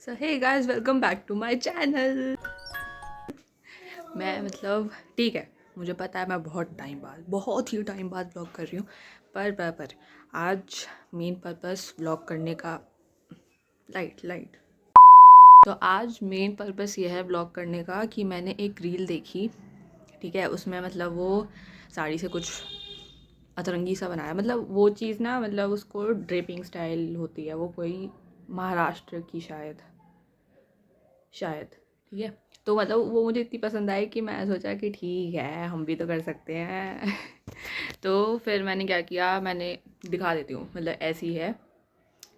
So hey guys, welcome back to my channel. मैं ठीक है, मुझे पता है मैं बहुत ही टाइम बाद व्लॉग कर रही हूँ, पर आज मेन पर्पस व्लॉग करने का लाइट तो आज मेन पर्पस ये है व्लॉग करने का कि मैंने एक रील देखी। ठीक है, उसमें वो साड़ी से कुछ अतरंगी सा बनाया। वो चीज़ ना, उसको ड्रेपिंग स्टाइल होती है, वो कोई महाराष्ट्र की शायद। ठीक है, तो वो मुझे इतनी पसंद आई कि मैं सोचा कि ठीक है, हम भी तो कर सकते हैं। तो फिर मैंने क्या किया, मैंने दिखा देती हूँ। ऐसी है,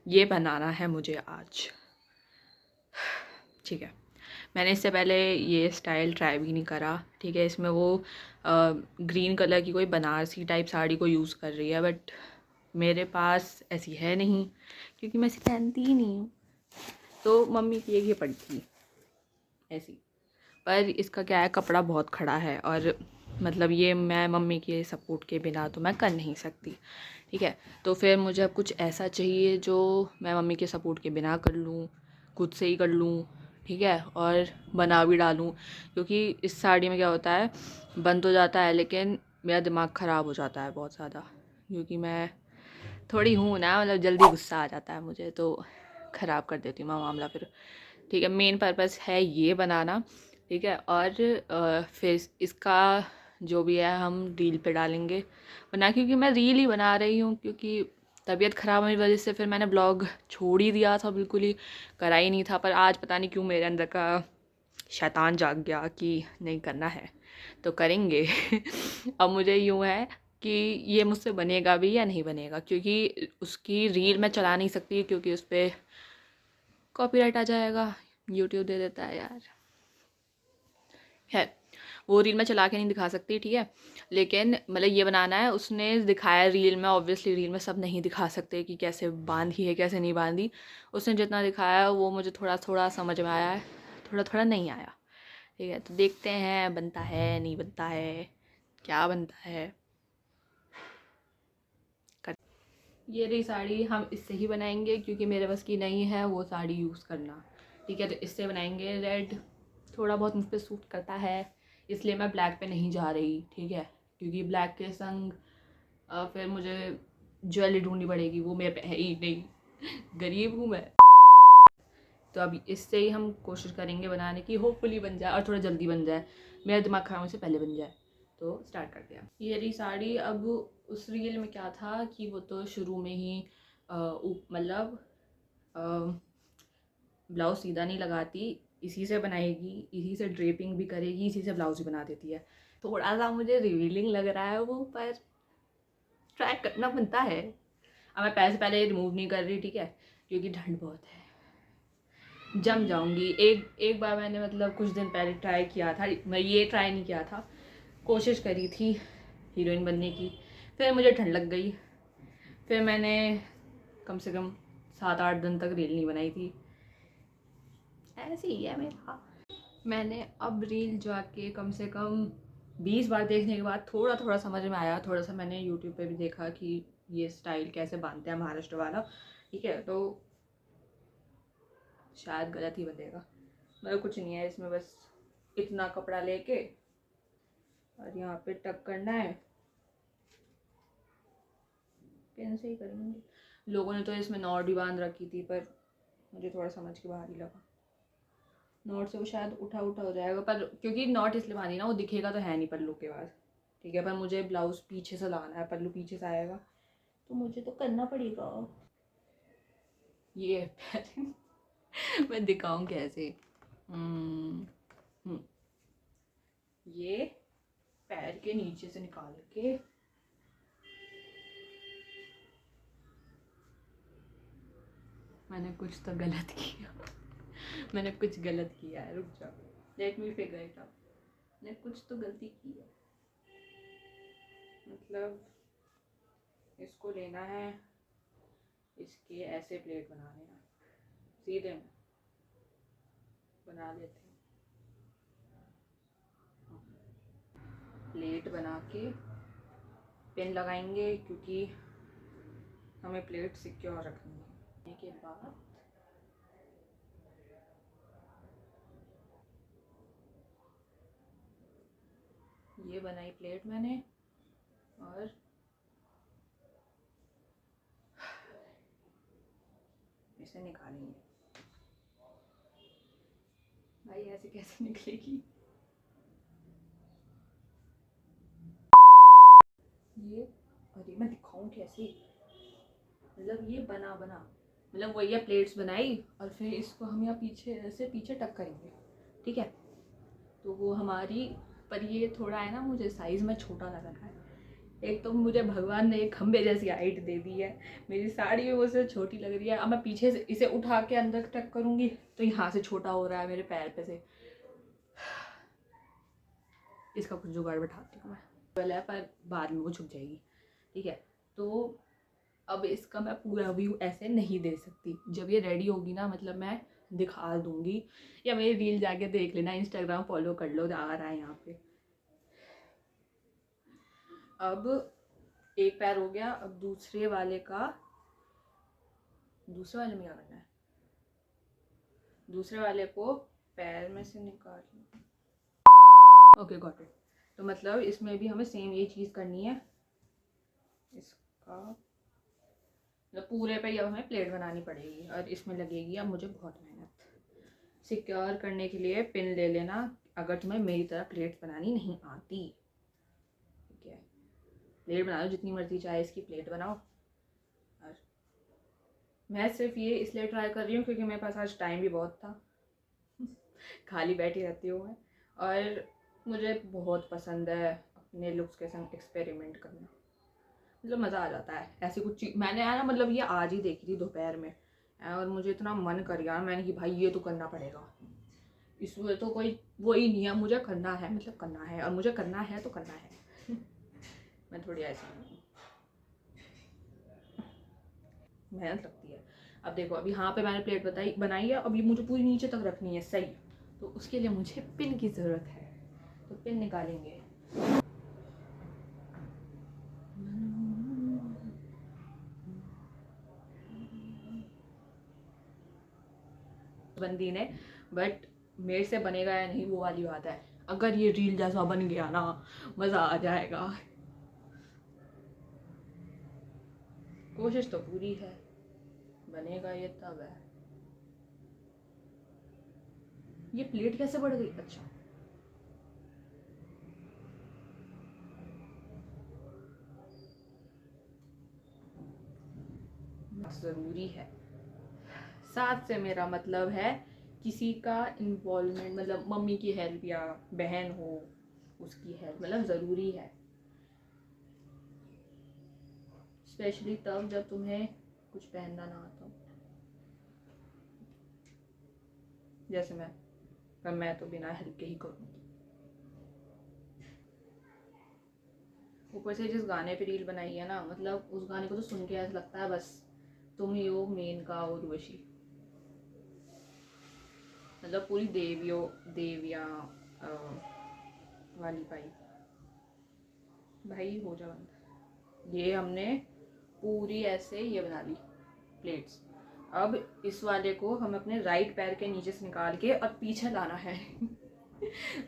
ये बनाना है मुझे आज। ठीक है, मैंने इससे पहले ये स्टाइल ट्राई भी नहीं करा। ठीक है, इसमें वो ग्रीन कलर की कोई बनारसी टाइप साड़ी को यूज़ कर रही है, बट मेरे पास ऐसी है नहीं क्योंकि मैं इसे पहनती ही नहीं हूँ। तो मम्मी की ये पड़ी थी ऐसी, पर इसका क्या है, कपड़ा बहुत खड़ा है और ये मैं मम्मी के सपोर्ट के बिना तो मैं कर नहीं सकती। ठीक है, तो फिर मुझे अब कुछ ऐसा चाहिए जो मैं मम्मी के सपोर्ट के बिना कर लूँ, खुद से ही कर लूँ। ठीक है, और बना भी डालूँ, क्योंकि इस साड़ी में क्या होता है, बन तो जाता है लेकिन मेरा दिमाग ख़राब हो जाता है बहुत ज़्यादा, क्योंकि मैं थोड़ी हूँ ना, जल्दी गुस्सा आ जाता है मुझे, तो ख़राब कर देती हूँ मैं मामला फिर। ठीक है, मेन पर्पस है ये बनाना। ठीक है, और फिर इसका जो भी है हम रील पे डालेंगे। वरना क्योंकि मैं रील ही बना रही हूँ, क्योंकि तबीयत ख़राब होने की वजह से फिर मैंने ब्लॉग छोड़ ही दिया था, बिल्कुल ही करा ही नहीं था। पर आज पता नहीं क्यों मेरे अंदर का शैतान जाग गया कि नहीं करना है तो करेंगे। अब मुझे यूँ है कि ये मुझसे बनेगा भी या नहीं बनेगा, क्योंकि उसकी रील मैं चला नहीं सकती, क्योंकि उस पर कॉपीराइट आ जाएगा, यूट्यूब दे देता है यार। है, वो रील मैं चला के नहीं दिखा सकती। ठीक है, लेकिन ये बनाना है। उसने दिखाया रील में, ऑब्वियसली रील में सब नहीं दिखा सकते कि कैसे बांधी है कैसे नहीं बांधी। उसने जितना दिखाया वो मुझे थोड़ा थोड़ा समझ में आया है, थोड़ा थोड़ा नहीं आया। ठीक है, तो देखते हैं बनता है नहीं बनता है, क्या बनता है। ये रही साड़ी, हम इससे ही बनाएंगे क्योंकि मेरे बस की नहीं है वो साड़ी यूज़ करना। ठीक है, तो इससे बनाएंगे। रेड थोड़ा बहुत मुझ पर सूट करता है, इसलिए मैं ब्लैक पे नहीं जा रही। ठीक है, क्योंकि ब्लैक के संग फिर मुझे ज्वेलरी ढूंढनी पड़ेगी, वो मेरे पे है ही नहीं। गरीब हूँ मैं। तो अभी इससे ही हम कोशिश करेंगे बनाने की, होपफुली बन जाए और थोड़ा जल्दी बन जाए, मेरा दिमाग खराब होने से पहले बन जाए। तो स्टार्ट करते हैं। ये रही साड़ी। अब उस रील में क्या था कि वो तो शुरू में ही ब्लाउज सीधा नहीं लगाती, इसी से बनाएगी, इसी से ड्रेपिंग भी करेगी, इसी से ब्लाउज भी बना देती है। थोड़ा सा मुझे रिवीलिंग लग रहा है वो, पर ट्राई करना बनता है। अब मैं पैसे पहले रिमूव नहीं कर रही, ठीक है, क्योंकि ठंड बहुत है, जम जाऊंगी। एक बार मैंने कुछ दिन पहले ट्राई किया था, मैं ये ट्राई नहीं किया था, कोशिश करी थी हीरोइन बनने की, फिर मुझे ठंड लग गई, फिर मैंने कम से कम 7-8 दिन तक रील नहीं बनाई थी। ऐसे ही है मेरा। मैंने अब रील जाके कम से कम 20 बार देखने के बाद थोड़ा थोड़ा समझ में आया। थोड़ा सा मैंने यूट्यूब पे भी देखा कि ये स्टाइल कैसे बांधते हैं महाराष्ट्र वाला। ठीक है, तो शायद गलत ही बनेगा। कुछ नहीं है इसमें, बस इतना कपड़ा लेके और यहाँ पे टक करना है, पेन से ही करेंगे। लोगों ने तो इसमें नॉट भी बांध रखी थी, पर मुझे थोड़ा समझ के बाहर ही लगा। नॉट से वो शायद उठा उठा हो जाएगा, पर क्योंकि नॉट इसलिए बांधी ना, वो दिखेगा तो है नहीं पल्लू के बाद। ठीक है, पर मुझे ब्लाउज पीछे से लाना है, पल्लू पीछे से आएगा, तो मुझे तो करना पड़ेगा। ये मैं दिखाऊं कैसे। ये पैर के नीचे से निकाल के, मैंने कुछ तो गलत किया। मैंने कुछ गलत किया है, रुक जाओ, let me figure it out. मैंने कुछ तो गलती की है। इसको लेना है, इसके ऐसे प्लेट बनाने हैं, सीधे में बना लेते हैं। प्लेट बना के पेन लगाएंगे, क्योंकि हमें प्लेट सिक्योर रखनी है। के बाद ये बनाई प्लेट मैंने, और इसे निकालेंगे। भाई ऐसे कैसे निकलेगी? ये, अरे मैं दिखाऊं कैसे? मतलब ये बना मतलब वही है, प्लेट्स बनाई और फिर इसको हम यहाँ पीछे ऐसे पीछे टक करेंगे, ठीक है। तो वो हमारी, पर ये थोड़ा है ना, मुझे साइज़ में छोटा लग रहा है। एक तो मुझे भगवान ने एक खंबे जैसी हाइट दे दी है, मेरी साड़ी भी मुझसे छोटी लग रही है। अब मैं पीछे से इसे उठा के अंदर टक करूँगी तो यहाँ से छोटा हो रहा है मेरे पैर पे से। इसका कुछ जुगाड़ बैठाती हूँ मैं, पहले है, पर बाद में वो छुप जाएगी, ठीक है। तो अब इसका मैं पूरा व्यू ऐसे नहीं दे सकती, जब ये रेडी होगी ना, मतलब मैं दिखा दूंगी, या मेरी रील जाके देख लेना, इंस्टाग्राम फॉलो कर लो, आ रहा है यहाँ पे। अब एक पैर हो गया, अब दूसरे वाले में क्या करना है? दूसरे वाले को पैर में से निकाल, ओके गॉट इट। तो मतलब इसमें भी हमें सेम ये चीज़ करनी है, इसका मतलब पूरे पे अब हमें प्लेट बनानी पड़ेगी, और इसमें लगेगी अब मुझे बहुत मेहनत। सिक्योर करने के लिए पिन ले लेना अगर तुम्हें मेरी तरह प्लेट बनानी नहीं आती, ठीक है। प्लेट बना लो जितनी मर्जी चाहे इसकी प्लेट बनाओ। और मैं सिर्फ ये इसलिए ट्राई कर रही हूँ क्योंकि मेरे पास आज टाइम भी बहुत था खाली बैठी रहती हूँ मैं, और मुझे बहुत पसंद है अपने लुक्स के संग एक्सपेरिमेंट करना, मतलब मज़ा आ जाता है। ऐसी कुछ चीज़ मैंने है ना, मतलब ये आज ही देखी थी दोपहर में, और मुझे इतना मन कर गया, मैंने कि भाई ये तो करना पड़ेगा, इसमें तो कोई वो ही नहीं है, मुझे करना है, मतलब करना है, और मुझे करना है तो करना है मैं थोड़ी ऐसी मेहनत लगती है। अब देखो, अभी यहाँ पे मैंने प्लेट बनाई है, अब ये मुझे पूरी नीचे तक रखनी है, सही। तो उसके लिए मुझे पिन की ज़रूरत है, तो पिन निकालेंगे। बंदी ने, बट मेरे से बनेगा या नहीं वो वाली बात है। अगर ये रील जैसा बन गया ना, मज़ा आ जाएगा। कोशिश तो पूरी है, बनेगा ये तब है। ये प्लेट कैसे बढ़ गई? अच्छा, ज़रूरी है। साथ से मेरा मतलब है किसी का इन्वॉल्वमेंट, मतलब मम्मी की हेल्प या बहन हो उसकी हेल्प, मतलब ज़रूरी है, स्पेशली तब जब तुम्हें कुछ पहनना ना आता हो, जैसे मैं, पर मैं तो बिना हेल्प के ही करूँगी। ऊपर से जिस गाने पे रील बनाई है ना, मतलब उस गाने को तो सुन के ऐसा लगता है बस तुम ही हो मेन का उर्वशी, मतलब पूरी देवियाँ वाली पाई। भाई हो जा बंद। ये हमने पूरी ऐसे ये बना ली प्लेट्स। अब इस वाले को हम अपने राइट पैर के नीचे से निकाल के और पीछे लाना है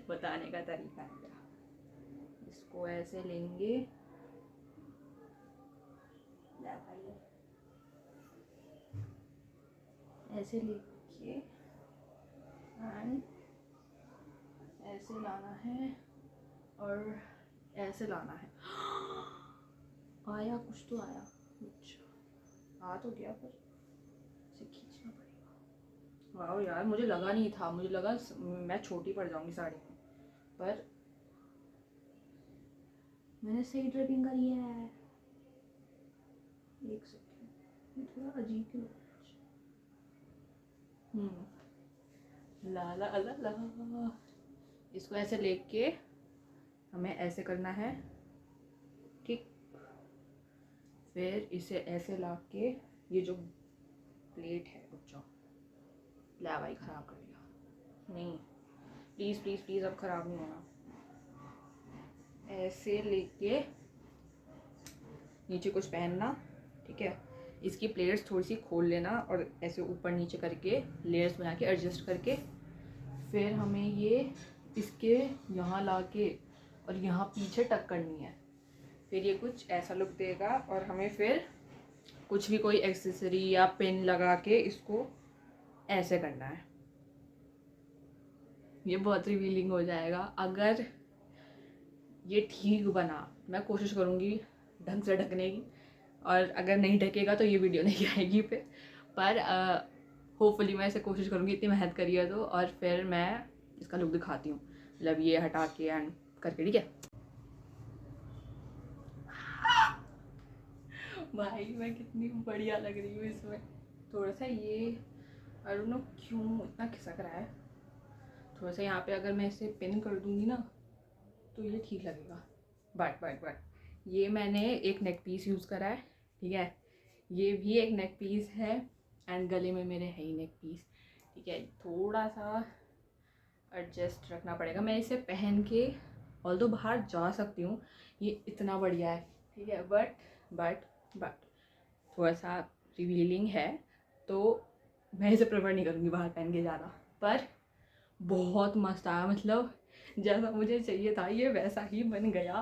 बताने का तरीका है। इसको ऐसे लेंगे, ऐसे लेके एंड ऐसे लाना है और ऐसे लाना है। आया, कुछ तो आया, कुछ आ तो गया, पर इसे खींचना पड़ेगा। वाह यार, मुझे लगा नहीं था, मुझे लगा मैं छोटी पड़ जाऊंगी साड़ी में, पर मैंने सही ड्रेपिंग करी है। एक सेकेंड, थोड़ा अजीब क्यों लग रहा है। ला ला ला ला। इसको ऐसे लेके हमें ऐसे करना है, ठीक। फिर इसे ऐसे ला के, ये जो प्लेट है बच्चों, ला भाई ख़राब कर दिया। नहीं, प्लीज़ प्लीज़ प्लीज़, अब ख़राब नहीं होना। ऐसे लेके नीचे कुछ पहनना, ठीक है। इसकी प्लेट्स थोड़ी सी खोल लेना और ऐसे ऊपर नीचे करके लेयर्स बना के एडजस्ट करके, फिर हमें ये इसके यहाँ ला के और यहाँ पीछे टक करनी है। फिर ये कुछ ऐसा लुक देगा और हमें फिर कुछ भी कोई एक्सेसरी या पिन लगा के इसको ऐसे करना है। ये बहुत रिवीलिंग हो जाएगा अगर ये ठीक बना। मैं कोशिश करूँगी ढंग से ढकने की, और अगर नहीं ढकेगा तो ये वीडियो नहीं आएगी फिर। पर होपफुली मैं इसे कोशिश करूँगी, इतनी मेहनत करी है तो। और फिर मैं इसका लुक दिखाती हूँ, मतलब ये हटा के एंड करके, ठीक है। भाई मैं कितनी बढ़िया लग रही हूँ इसमें। थोड़ा सा ये आई डोंट नो क्यों इतना खिसक रहा है। थोड़ा सा यहाँ पे अगर मैं इसे पिन कर दूँगी ना तो ये ठीक लगेगा। बट ये मैंने एक नेक पीस यूज़ करा है, ठीक है। ये भी एक नेक पीस है एंड गले में मेरे है ही नेक पीस, ठीक है। थोड़ा सा एडजस्ट रखना पड़ेगा। मैं इसे पहन के ऑल्दो बाहर जा सकती हूँ, ये इतना बढ़िया है, ठीक है। बट थोड़ा सा रिवीलिंग है तो मैं इसे प्रेफर नहीं करूँगी बाहर पहन के जाना। पर बहुत मस्त आया, मतलब जैसा मुझे चाहिए था ये वैसा ही बन गया।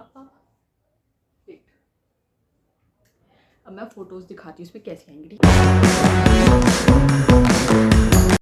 अब मैं फ़ोटोज़ दिखाती हूँ इस पर कैसी आएंगी, ठीक है।